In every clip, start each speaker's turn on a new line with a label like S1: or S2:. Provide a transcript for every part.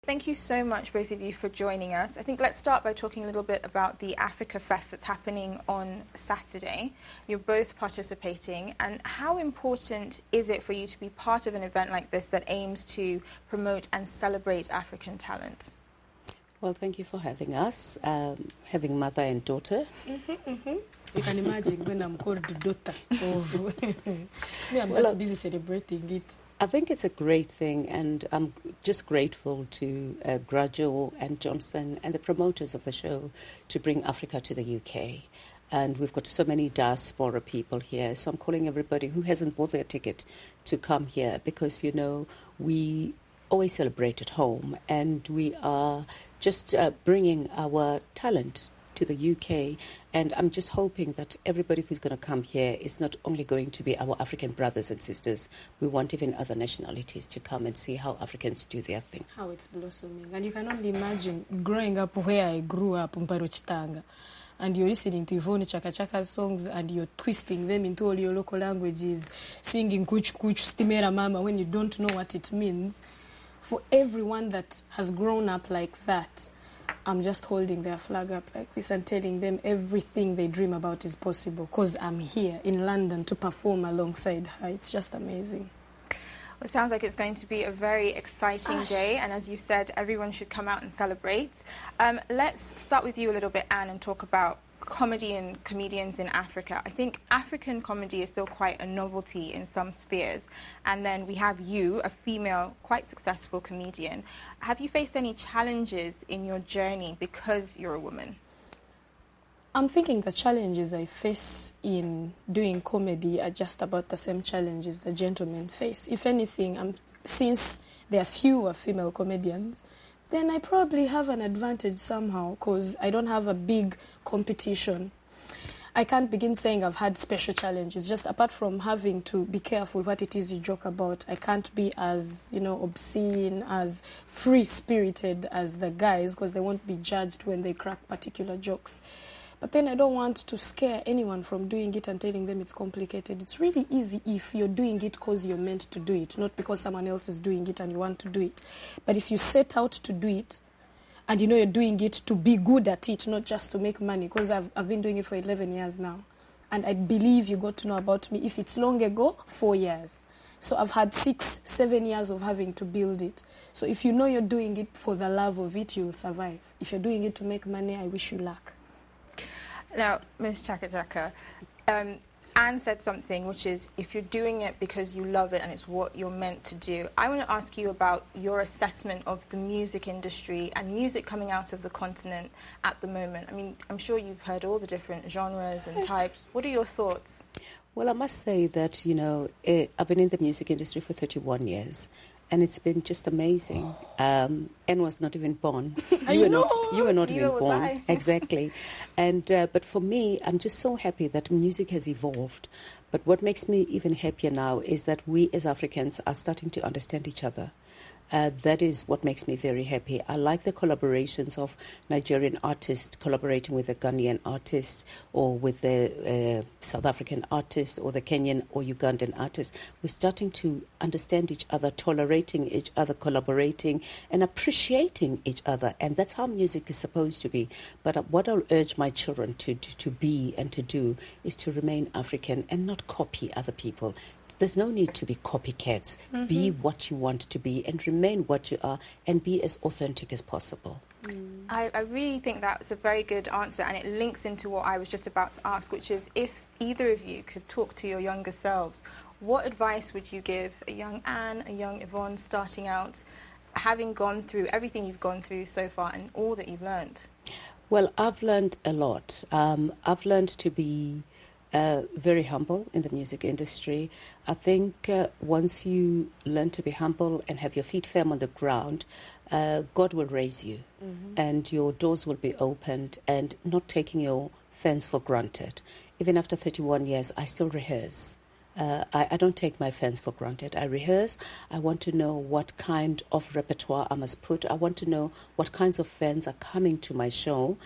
S1: Thank you so much, both of you, for joining us. I think let's start by talking a little bit about the Africa Fest that's happening on Saturday. You're both participating, and how important is it for you to be part of an event like this that aims to promote and celebrate African talent?
S2: Well, thank you for having us, having mother and daughter.
S3: You can imagine when I'm called the daughter of... I'm just busy celebrating it.
S2: I think it's a great thing, and I'm just grateful to Gradual and Johnson and the promoters of the show to bring Africa to the UK. And we've got so many diaspora people here, so I'm calling everybody who hasn't bought their ticket to come here, because, you know, we always celebrate at home, and we are just bringing our talent to the UK, and I'm just hoping that everybody who's going to come here is not only going to be our African brothers and sisters. We want even other nationalities to come and see how Africans do their thing.
S3: How it's blossoming. And you can only imagine growing up where I grew up, Mparo Chitanga, and you're listening to Yvonne Chaka Chaka songs and you're twisting them into all your local languages, singing Kuch Kuch Stimera Mama when you don't know what it means. For everyone that has grown up like that, I'm just holding their flag up like this and telling them everything they dream about is possible, because I'm here in London to perform alongside her. It's just amazing.
S1: Well, it sounds like it's going to be a very exciting day, and as you said, everyone should come out and celebrate. Let's start with you a little bit, Anne, and talk about comedy and comedians in Africa. I think African comedy is still quite a novelty in some spheres, and then we have you, a female, quite successful comedian. Have you faced any challenges in your journey because you're a woman?
S3: I'm thinking the challenges I face in doing comedy are just about the same challenges the gentlemen face. If anything, since there are fewer female comedians, then I probably have an advantage somehow, because I don't have a big competition. I can't begin saying I've had special challenges. Just apart from having to be careful what it is you joke about, I can't be as, obscene, as free-spirited as the guys, because they won't be judged when they crack particular jokes. But then I don't want to scare anyone from doing it and telling them it's complicated. It's really easy if you're doing it because you're meant to do it, not because someone else is doing it and you want to do it. But if you set out to do it, and you're doing it to be good at it, not just to make money, because I've been doing it for 11 years now. And I believe you got to know about me. If it's long ago, 4 years. So I've had 6-7 years of having to build it. So if you know you're doing it for the love of it, you'll survive. If you're doing it to make money, I wish you luck.
S1: Now, Ms. Chaka Chaka, Anne said something, which is if you're doing it because you love it and it's what you're meant to do. I want to ask you about your assessment of the music industry and music coming out of the continent at the moment. I mean, I'm sure you've heard all the different genres and types. What are your thoughts?
S2: Well, I must say that, I've been in the music industry for 31 years. And it's been just amazing. Anne was not even born. You were not even born. Exactly. And but for me, I'm just so happy that music has evolved. But what makes me even happier now is that we as Africans are starting to understand each other. That is what makes me very happy. I like the collaborations of Nigerian artists collaborating with the Ghanaian artists, or with the South African artists, or the Kenyan or Ugandan artists. We're starting to understand each other, tolerating each other, collaborating, and appreciating each other. And that's how music is supposed to be. But what I'll urge my children to be and to do is to remain African and not copy other people. There's no need to be copycats. Mm-hmm. Be what you want to be and remain what you are, and be as authentic as possible.
S1: I really think that's a very good answer, and it links into what I was just about to ask, which is if either of you could talk to your younger selves, what advice would you give a young Anne, a young Yvonne starting out, having gone through everything you've gone through so far and all that you've learned?
S2: Well, I've learned a lot. I've learned to be very humble in the music industry. I think once you learn to be humble and have your feet firm on the ground, God will raise you, and your doors will be opened, and not taking your fans for granted. Even after 31 years, I still rehearse. I don't take my fans for granted. I rehearse. I want to know what kind of repertoire I must put. I want to know what kinds of fans are coming to my show.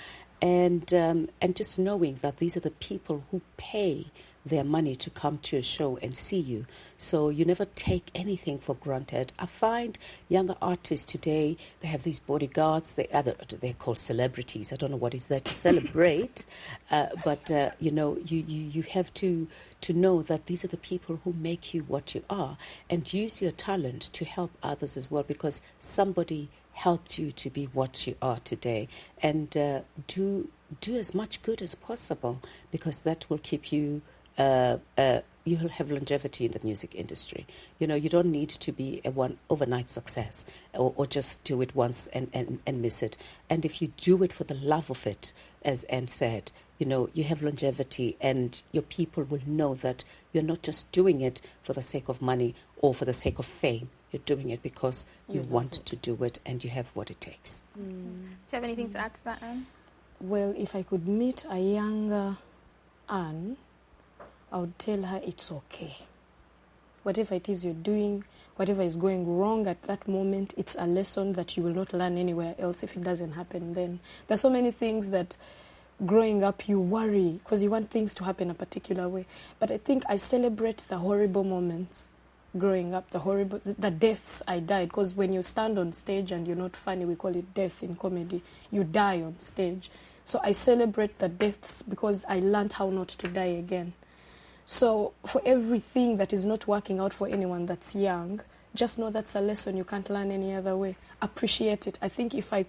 S2: And just knowing that these are the people who pay their money to come to a show and see you. So you never take anything for granted. I find younger artists today, they have these bodyguards. They're called celebrities. I don't know what is there to celebrate, but you have to know that these are the people who make you what you are, and use your talent to help others as well, because somebody helped you to be what you are today. And do as much good as possible, because that will keep you, you'll have longevity in the music industry. You know, you don't need to be a one overnight success or just do it once and miss it. And if you do it for the love of it, as Anne said, you know, you have longevity, and your people will know that you're not just doing it for the sake of money or for the sake of fame. You're doing it because you want to do it, and you have what it takes.
S1: Do you have anything to add to that, Anne?
S3: Well, if I could meet a younger Anne, I would tell her it's okay. Whatever it is you're doing, whatever is going wrong at that moment, it's a lesson that you will not learn anywhere else if it doesn't happen then. There's so many things that growing up you worry because you want things to happen a particular way. But I think I celebrate the horrible moments growing up, the deaths I died. Because when you stand on stage and you're not funny, we call it death in comedy, you die on stage. So I celebrate the deaths because I learned how not to die again. So for everything that is not working out for anyone that's young, just know that's a lesson you can't learn any other way. Appreciate it. I think if I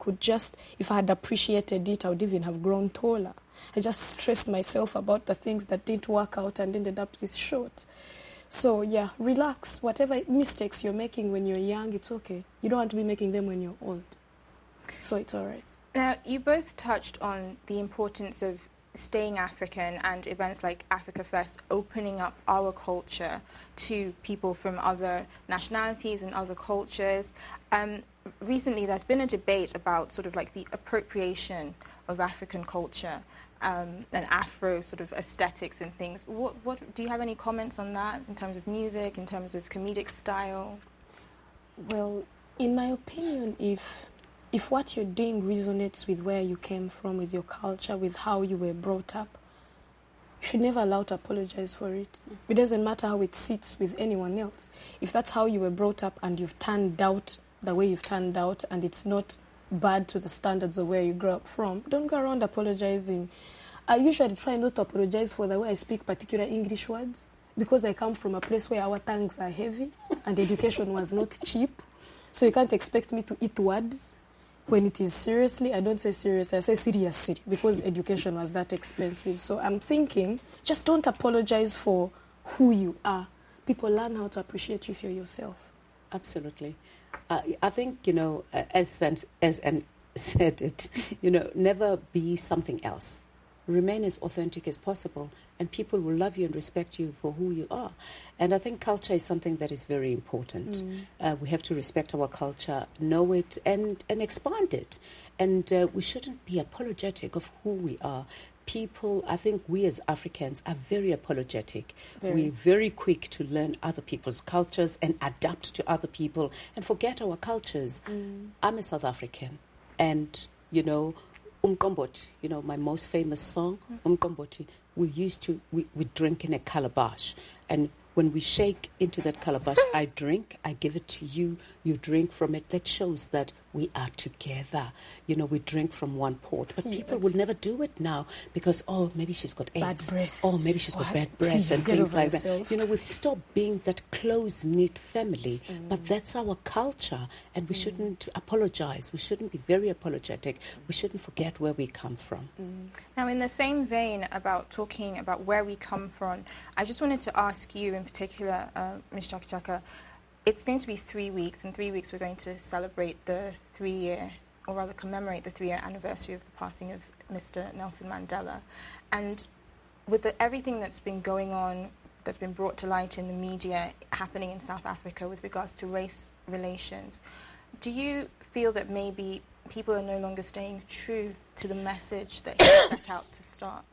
S3: had appreciated it, I would even have grown taller. I just stressed myself about the things that didn't work out and ended up this short. So yeah, relax. Whatever mistakes you're making when you're young, it's okay. You don't want to be making them when you're old. So it's all right.
S1: Now, you both touched on the importance of staying African and events like Africa Fest opening up our culture to people from other nationalities and other cultures. Recently, there's been a debate about sort of like the appropriation of African culture and Afro sort of aesthetics and things. What do you have any comments on that in terms of music, in terms of comedic style?
S3: Well, in my opinion, if what you're doing resonates with where you came from, with your culture, with how you were brought up, you should never allow to apologize for it. It doesn't matter how it sits with anyone else. If that's how you were brought up and you've turned out the way you've turned out and it's not bad to the standards of where you grew up from, don't go around apologizing. I usually try not to apologize for the way I speak particular English words because I come from a place where our tongues are heavy and education was not cheap. So you can't expect me to eat words. When it is seriously, I don't say serious, I say seriously because education was that expensive. So I'm thinking, just don't apologize for who you are. People learn how to appreciate you for yourself.
S2: Absolutely. I think, as Anne said it, never be something else. Remain as authentic as possible, and people will love you and respect you for who you are. And I think culture is something that is very important. We have to respect our culture, know it, and expand it. And we shouldn't be apologetic of who we are. People, I think we as Africans are very apologetic. We're very quick to learn other people's cultures and adapt to other people and forget our cultures. I'm a South African, and, Umqombothi, my most famous song, Umqombothi, we drink in a calabash. And when we shake into that calabash, I drink, I give it to you, you drink from it. That shows that we are together. We drink from one pot. But people will never do it now because, maybe she's got AIDS.
S3: Bad breath.
S2: Oh, maybe she's got bad breath and things like that. We've stopped being that close-knit family. But that's our culture. And we shouldn't apologize. We shouldn't be very apologetic. We shouldn't forget where we come from.
S1: Now, in the same vein about talking about where we come from, I just wanted to ask you in particular, Ms. Chaka Chaka, it's going to be 3 weeks. In 3 weeks, we're going to celebrate the 3-year, or rather commemorate the 3-year anniversary of the passing of Mr. Nelson Mandela. And with everything that's been going on, that's been brought to light in the media happening in South Africa with regards to race relations, do you feel that maybe people are no longer staying true to the message that he set out to start?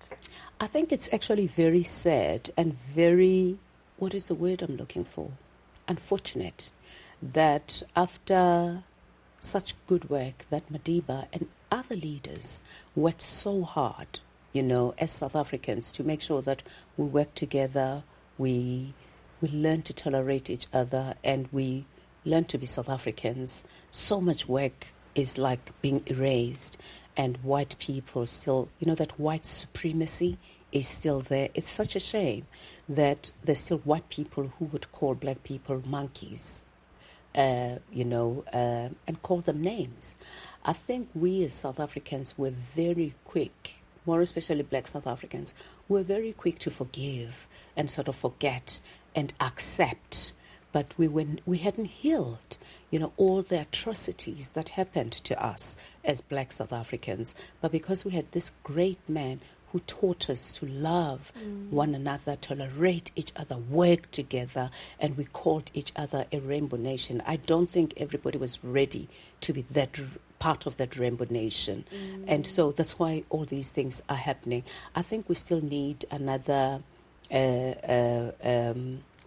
S2: I think it's actually very sad and very, what is the word I'm looking for? Unfortunate that after such good work that Madiba and other leaders worked so hard as South Africans, to make sure that we work together, we learn to tolerate each other, and we learn to be South Africans. So much work is like being erased, and white people still, that white supremacy is still there. It's such a shame that there's still white people who would call black people monkeys, and call them names. I think we as South Africans were very quick, more especially black South Africans, were very quick to forgive and sort of forget and accept. But we hadn't healed, all the atrocities that happened to us as black South Africans. But because we had this great man who taught us to love one another, tolerate each other, work together, and we called each other a rainbow nation. I don't think everybody was ready to be that part of that rainbow nation. And so that's why all these things are happening. I think we still need another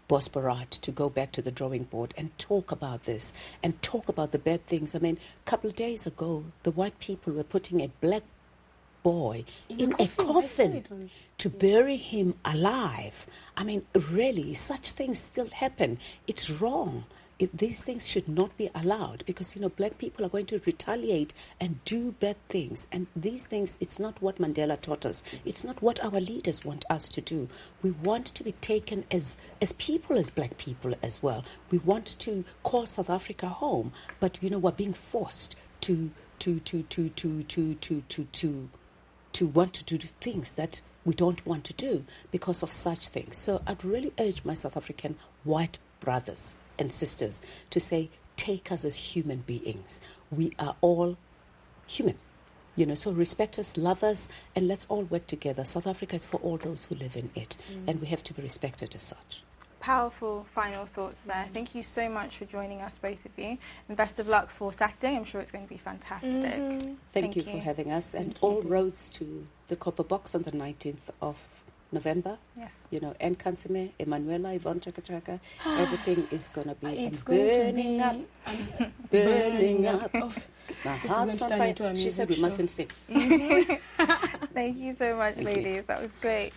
S2: Bosbarat to go back to the drawing board and talk about this and talk about the bad things. I mean, a couple of days ago, the white people were putting a black boy in a coffin to bury him alive. I mean, really, such things still happen. It's wrong. These things should not be allowed because, black people are going to retaliate and do bad things. And these things, it's not what Mandela taught us. It's not what our leaders want us to do. We want to be taken as people, as black people as well. We want to call South Africa home, but, we're being forced to want to do things that we don't want to do because of such things. So I'd really urge my South African white brothers and sisters to say, take us as human beings. We are all human, so respect us, love us, and let's all work together. South Africa is for all those who live in it, and we have to be respected as such.
S1: Powerful final thoughts there. Thank you so much for joining us, both of you. And best of luck for Saturday. I'm sure it's going to be fantastic.
S2: Thank you for having us. And all roads to the Copper Box on the 19th of November.
S1: Yes.
S2: And Kansiime, Emanuela, Yvonne Chaka Chaka, everything is going to be
S3: burning
S2: up. Burning up. My heart's on fire. She said we mustn't sing.
S1: Thank you so much, ladies. That was great.